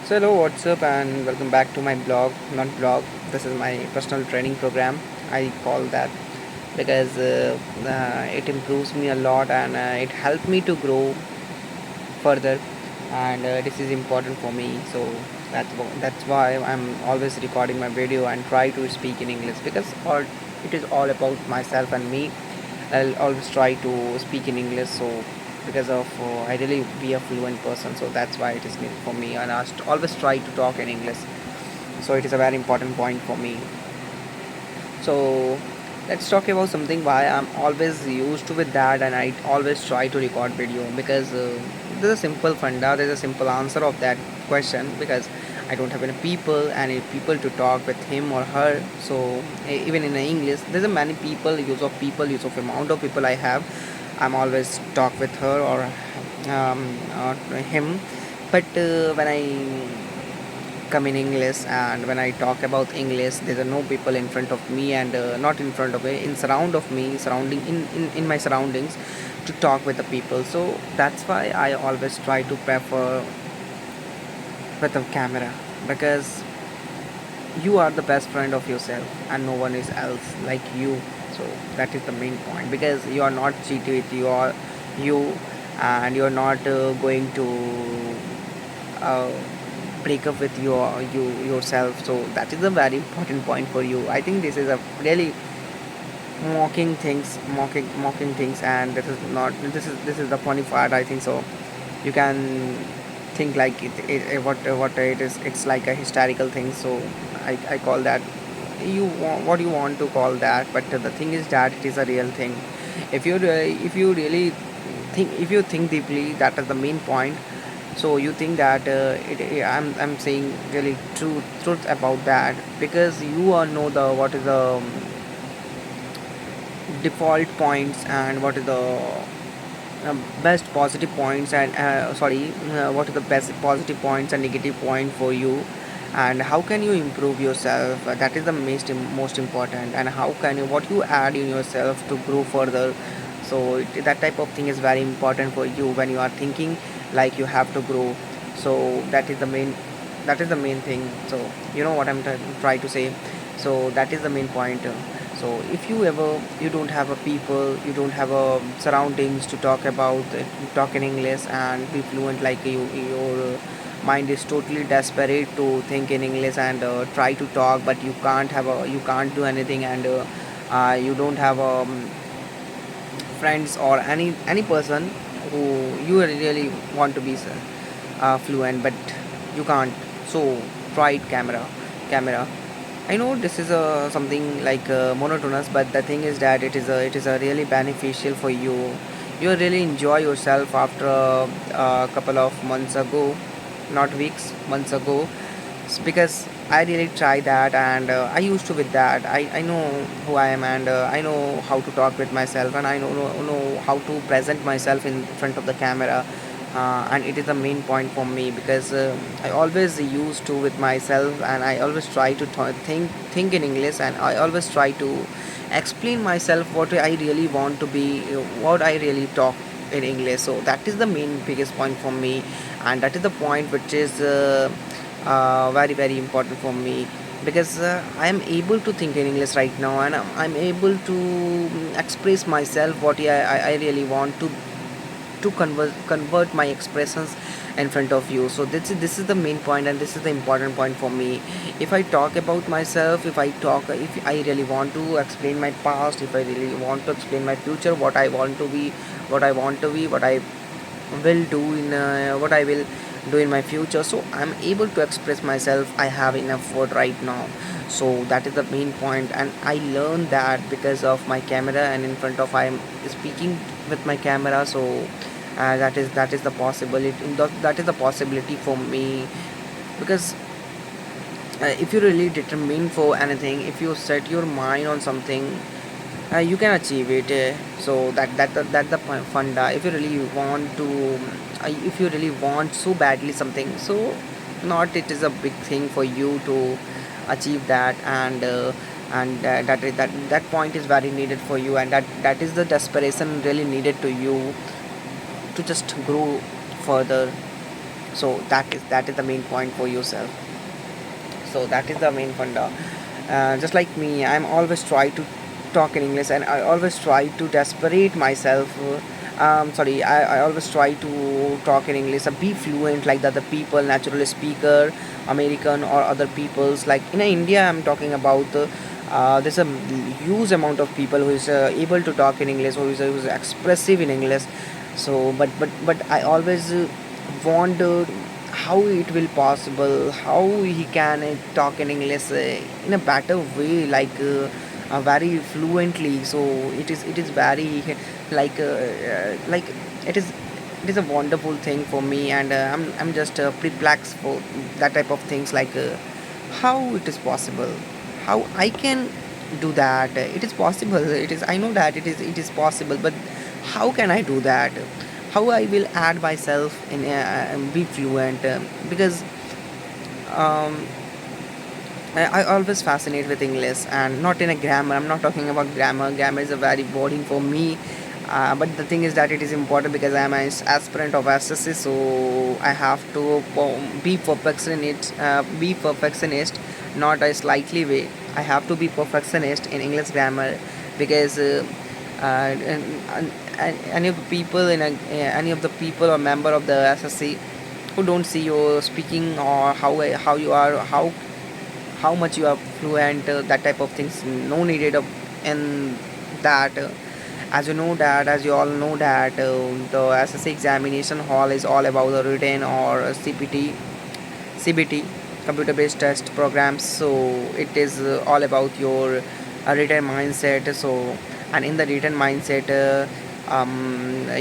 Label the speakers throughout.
Speaker 1: So hello, what's up, and welcome back to my blog. Not blog. This is my personal training program. I call that because it improves me a lot and it helped me to grow further, and this is important for me. So that's why I'm always recording my video and try to speak in English because all it is all about myself and me. I'll always try to speak in English. So because of I really be a fluent person, so that's why it is needed for me, and always try to talk in English. So it is a very important point for me. So let's talk about something why I'm always used to with that, and I always try to record video because there's a simple funda, there's a simple answer of that question because I don't have any people and any people to talk with him or her. So even in English, there's a many people, use of amount of people I have. I'm always talk with her or him. But when I come in English, and when I talk about English, there are no people in front of me and not in front of me, in surround of me, surrounding in my surroundings to talk with the people. So that's why I always try to prefer with a camera because you are the best friend of yourself and no one is else like you. So that is the main point because you are not cheating with you, and you're not going to uh, break up with yourself. So that is a very important point for you. I think this is a really mocking things, and this is the funny part, I think. So you can think like what it is. It's like a hysterical thing. So I call that, what you want to call that, but the thing is that it is a real thing. If you really think, if you think deeply, that is the main point. So you think that I'm saying really truth about that because you all know the what is the default points and what is the best positive points, and what are the best positive points and negative point for you, and how can you improve yourself. That is the most important, and how can you, what you add in yourself to grow further. So that type of thing is very important for you when you are thinking like you have to grow. So that is the main thing. So you know what I'm trying to say. So that is the main point. So if you don't have a people, you don't have a surroundings to talk about, talk in English and be fluent, like your mind is totally desperate to think in English and try to talk, but you can't do anything, and you don't have friends or any person who you really want to be fluent, but you can't. So try it, camera. I know this is something like monotonous, but the thing is that it is a really beneficial for you. You really enjoy yourself after a couple of months ago, not weeks, months ago. Because I really try that, and I used to with that. I know who I am, and I know how to talk with myself, and I know how to present myself in front of the camera. And it is the main point for me because I always used to with myself, and I always try to think in English, and I always try to explain myself what I really want to be, what I really talk in English. So that is the main biggest point for me, and that is the point which is very very important for me because I am able to think in English right now, and I'm able to express myself what I really want to convert my expressions in front of you. So this is the main point, and this is the important point for me. If I talk about myself, if I really want to explain my past, if I really want to explain my future, what I want to be, what I will do in what I will do in my future, so I'm able to express myself. I have enough word right now. So that is the main point, and I learned that because of my camera, and in front of I'm speaking with my camera. So that is the possibility, that is the possibility for me because if you really determine for anything, if you set your mind on something, you can achieve it. So that's the funda. If you really want to, if you really want so badly something, so not it is a big thing for you to achieve that, and that point is very needed for you, and that is the desperation really needed to you to just grow further. So that is the main point for yourself. So that is the main funda. Just like me, I'm always try to talk in English, and I always try to desperate myself. Sorry, I always try to talk in English and be fluent like the other people, natural speaker, American or other peoples. Like in India, I'm talking about. There's a huge amount of people who is able to talk in English, who is expressive in English. So, but I always wondered how it will possible, how he can talk in English in a better way, like very fluently. So it is very like like it is it is a wonderful thing for me, and I'm just perplexed for that type of things, like how it is possible, how I can do that. It is possible, it is, I know that it is possible, but how can I do that? How I will add myself in be fluent, because um, I always fascinate with English, and not in a grammar. I'm not talking about grammar. Grammar is a very boring for me. But the thing is that it is important because I am an aspirant of SSC, so I have to be perfectionist, not a slightly way. I have to be perfectionist in English grammar, because any of the people any of the people or member of the SSC who don't see you speaking, or how you are, how much you are fluent, that type of things, no needed of in that. As you all know that the SSC examination hall is all about the written or CBT, computer based test programs. So it is all about your written mindset. So, and in the written mindset,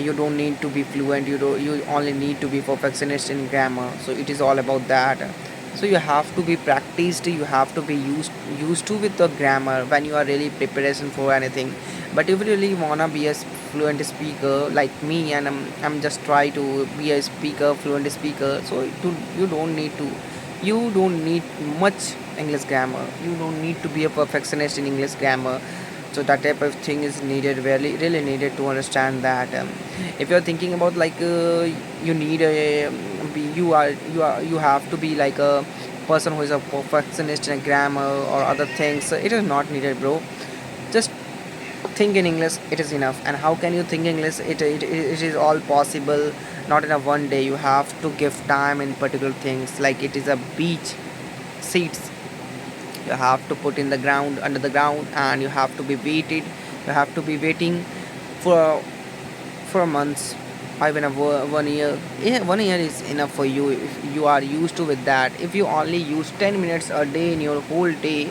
Speaker 1: you don't need to be fluent, you only need to be perfectionist in grammar. So it is all about that. So you have to be practiced, you have to be used to with the grammar when you are really preparation for anything. But if you really wanna be a fluent speaker like me, and I'm just try to be a speaker, fluent speaker, so you don't need much English grammar, you don't need to be a perfectionist in English grammar. So that type of thing is needed, really needed to understand that. If you're thinking about like you need a you have to be like a person who is a perfectionist in a grammar or other things, so it is not needed, bro. Just think in English, it is enough. And how can you think English? It is all possible, not in a one day. You have to give time in particular things, like it is a beach seeds, you have to put in the ground, under the ground, and you have to be waited, you have to be waiting for months, or even 1 year. Yeah, 1 year is enough for you if you are used to with that. If you only use 10 minutes a day in your whole day,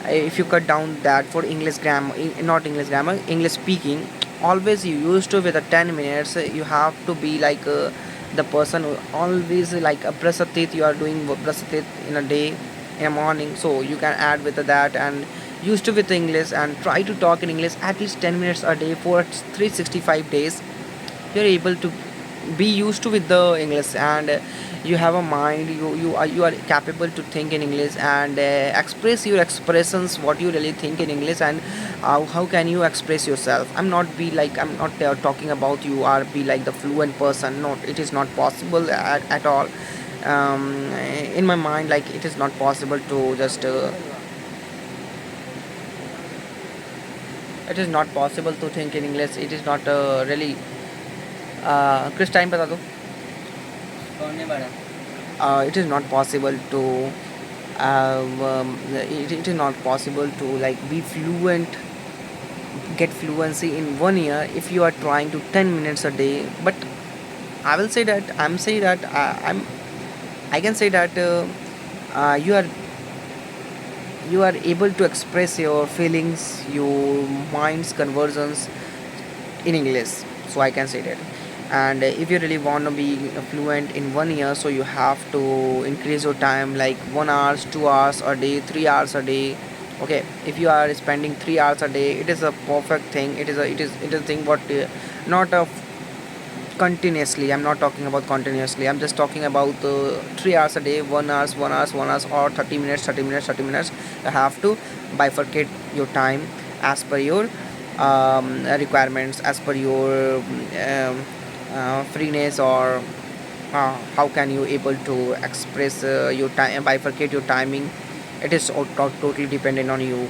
Speaker 1: if you cut down that for English grammar, not English grammar, English speaking, always you used to with the 10 minutes, you have to be like the person who always like a brush of teeth, you are doing brush of teeth in a day, in a morning. So you can add with that, and used to with English, and try to talk in English at least 10 minutes a day for 365 days. You're able to be used to with the English, and you have a mind, you are capable to think in English, and express your expressions, what you really think in English. And how can you express yourself? I'm not talking about you are be like the fluent person. No, it is not possible at all. um, in my mind, like it is not possible to just it is not possible to think in English. It is not really Chris, time बता दो. It is not possible to it is not possible to like be fluent, get fluency in 1 year if you are trying to 10 minutes a day. But I will say that I'm say that I can say that you are able to express your feelings, your mind's conversions in English. So I can say that. And if you really want to be fluent in 1 year, so you have to increase your time, like 1 hours, 2 hours a day, 3 hours a day. Okay, if you are spending 3 hours a day, it is a perfect thing. It is a thing, but not a continuously. I'm not talking about continuously. I'm just talking about 3 hours a day, 1 hours, 1 hours, 1 hours, or 30 minutes, 30 minutes, 30 minutes. You have to bifurcate your time as per your requirements, as per your freeness, or how can you able to express your time, bifurcate your timing. It is totally dependent on you.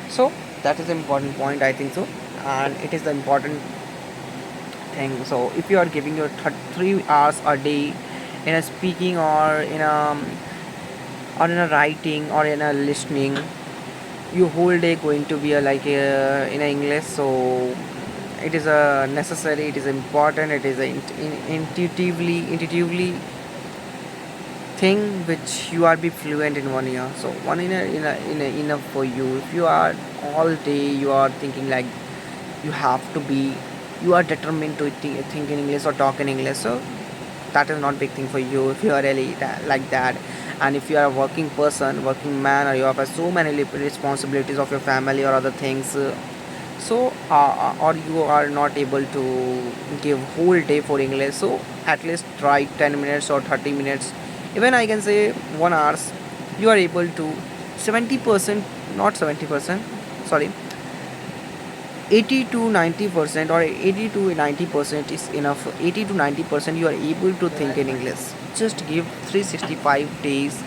Speaker 1: So that is the important point, I think so. And it is the important thing. So if you are giving your 3 hours a day in a speaking, or in a writing, or in a listening, your whole day going to be in a English. So it is a necessary, it is important, it is a intuitively thing which you are be fluent in 1 year. So one in a enough for you. If you are all day you are thinking like you have to be, you are determined to think in English or talk in English. So that is not big thing for you if you are really like that. And if you are a working person, working man, or you have so many responsibilities of your family or other things, or you are not able to give whole day for English, so at least try 10 minutes or 30 minutes, even I can say 1 hours. You are able to 70%, not 70%, sorry, 80 to 90%, or 80 to 90% is enough. 80 to 90% you are able to think in English. Just give 365 days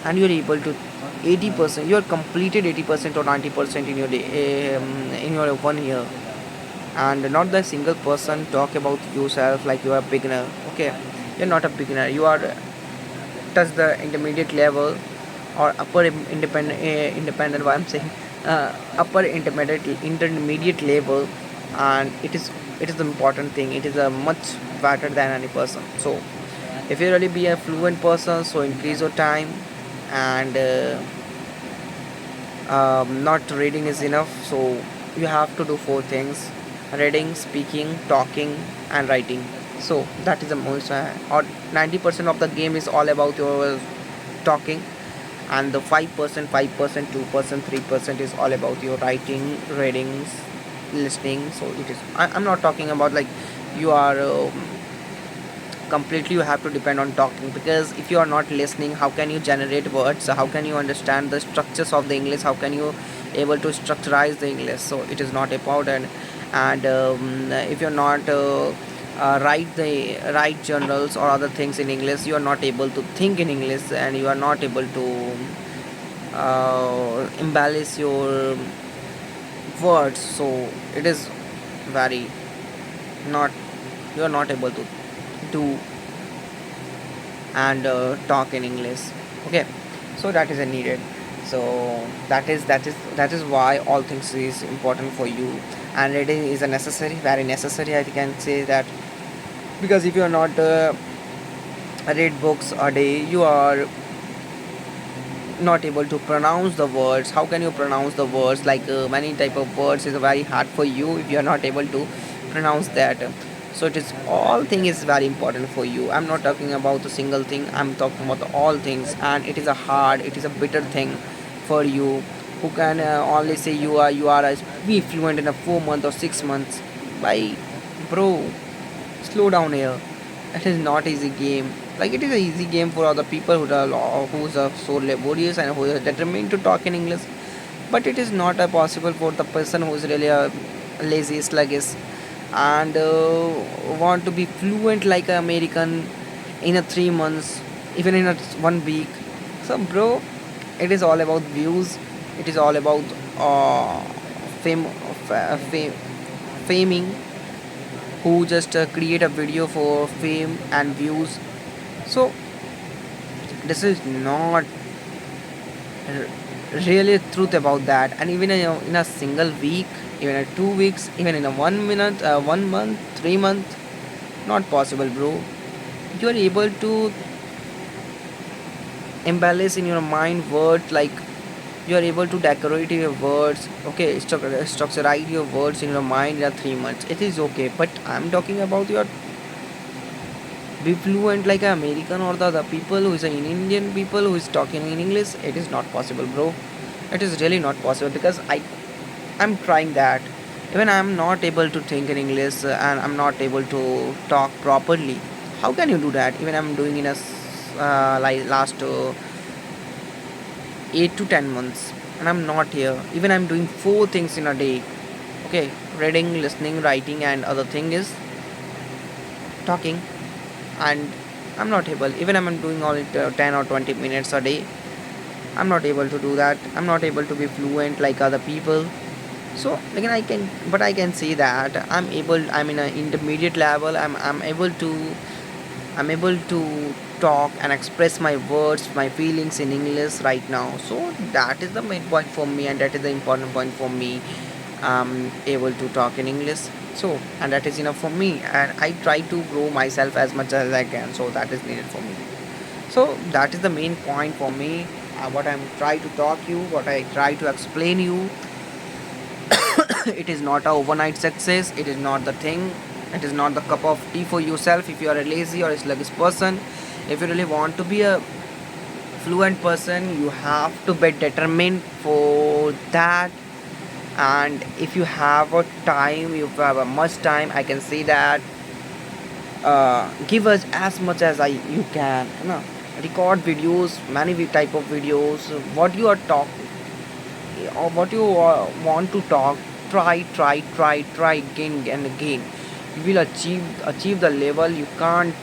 Speaker 1: and you are able to 80%, you are completed 80% or 90% in your day, in your 1 year. And not the single person talk about yourself like you are a beginner. Okay, you're not a beginner, you are touch the intermediate level, or upper independent, what I'm saying, upper intermediate level. And it is the important thing, it is a much better than any person. So if you really be a fluent person, so increase your time. And not reading is enough, so you have to do 4 things: reading, speaking, talking, and writing. So that is the most, or 90% of the game is all about your talking. And the 5%, 5%, 2%, 3% is all about your writing, readings, listening. So it is, I'm not talking about like you are completely, you have to depend on talking, because if you are not listening, how can you generate words, how can you understand the structures of the English, how can you able to structurize the English. So it is not important. And if you're not write journals or other things in English, you are not able to think in English, and you are not able to embellish your words. So it is very not, you are not able to do and talk in English. Okay, so that is a needed. So that is why all things is important for you. And reading is a necessary, very necessary, I can say that. Because if you are not read books a day, you are not able to pronounce the words. How can you pronounce the words, like many type of words is very hard for you if you are not able to pronounce that. So it is, all thing is very important for you. I'm not talking about a single thing, I'm talking about the all things. And it is a hard, it is a bitter thing for you who can only say you are be fluent in a 4 month or 6 months. By bro, slow down here. It is not easy game. Like it is a easy game for other people who's so laborious and who are determined to talk in English. But it is not possible for the person who's really lazy, sluggish, and want to be fluent like an American in a 3 months, even in a 1 week. So bro, it is all about views. It is all about fame, fame, faming, who just create a video for fame and views. So this is not r- really truth about that. And even in a single week, even in 2 weeks, even in a 1 minute, 1 month, 3 month, not possible, bro. You are able to embellish in your mind words, like you are able to decorate your words. Okay, structureize your words in your mind in a 3 months. It is okay, but I'm talking about your be fluent like an American or the other people who is an Indian people who is talking in English. It is not possible, bro. It is really not possible, because I'm trying that. Even I'm not able to think in English, and I'm not able to talk properly. How can you do that? Even I'm doing in a like last 8 to 10 months, and I'm not here. Even I'm doing 4 things in a day. Okay, reading, listening, writing, and other thing is talking. And I'm not able. Even I'm doing all it 10 or 20 minutes a day, I'm not able to do that. I'm not able to be fluent like other people. So again, I can, but I can say that I'm able. I'm in an intermediate level. I'm able to talk and express my words, my feelings in English right now. So that is the main point for me, and that is the important point for me. I'm able to talk in English. So, and that is enough for me. And I try to grow myself as much as I can. So that is needed for me. So that is the main point for me. What I'm trying to talk you, what I try to explain you. It is not a overnight success. It is not the thing. It is not the cup of tea for yourself. If you are a lazy or a sluggish person, if you really want to be a fluent person, you have to be determined for that. And if you have a time, you have a much time, I can say that give us as much as you can, you know, record videos, many type of videos, what you are talking or what you want to talk. Try again and again. You will achieve the level. You can't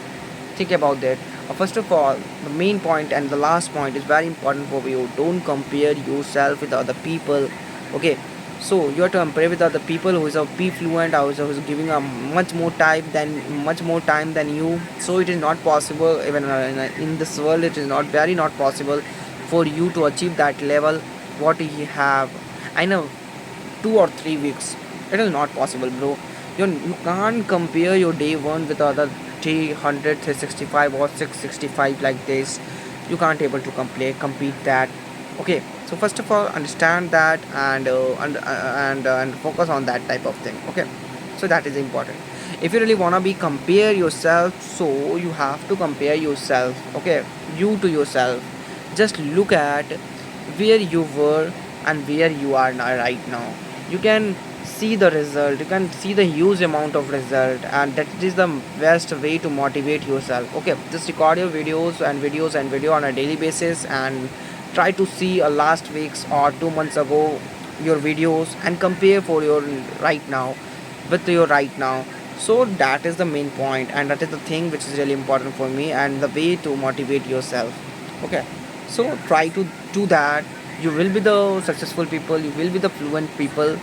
Speaker 1: think about that. First of all, the main point and the last point is very important for you. Don't compare yourself with other people. Okay, so you have to compare with other people who is a P fluent, who is giving a much more time than you. So it is not possible, even in this world it is not very not possible for you to achieve that level what he have. I know 2 or 3 weeks. It is not possible, bro. You can't compare your day one with other 300, 365 or 665 like this. You can't able to compete that. Okay. So first of all, understand that and focus on that type of thing. Okay. So that is important. If you really wanna be compare yourself, so you have to compare yourself. Okay, you to yourself. Just look at where you were and where you are now right now. You can see the result, you can see the huge amount of result, and that is the best way to motivate yourself. Okay, just record your video on a daily basis, and try to see a last week's or 2 months ago your videos and compare for your right now with your right now. So that is the main point, and that is the thing which is really important for me, and the way to motivate yourself. Okay, so try to do that. You will be the successful people, you will be the fluent people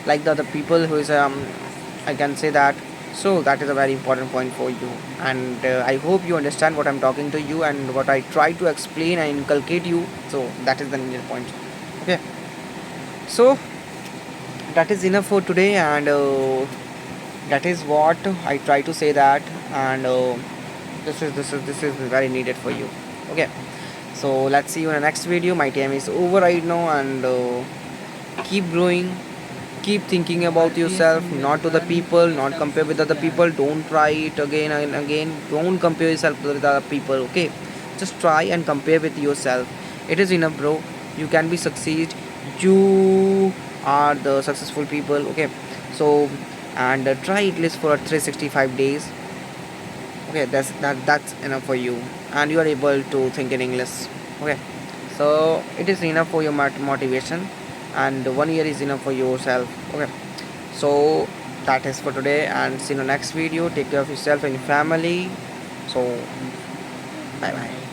Speaker 1: like the other people who is I can say that. So that is a very important point for you, and I hope you understand what I'm talking to you and what I try to explain and inculcate you. So that is the needed point. Okay, so that is enough for today, and that is what I try to say that. And this is very needed for you. Okay, so let's see you in the next video. My time is over right now, and keep growing, keep thinking about yourself, not to the people, not compare with other people. Don't try it again and again. Don't compare yourself with other people. Okay, just try and compare with yourself. It is enough, bro. You can be succeed. You are the successful people. Okay, so and try at least for 365 days. Okay, that's enough for you, and you are able to think in English. Okay, so it is enough for your motivation, and 1 year is enough for yourself. Okay, so that is for today, and see you in the next video. Take care of yourself and your family. So bye bye.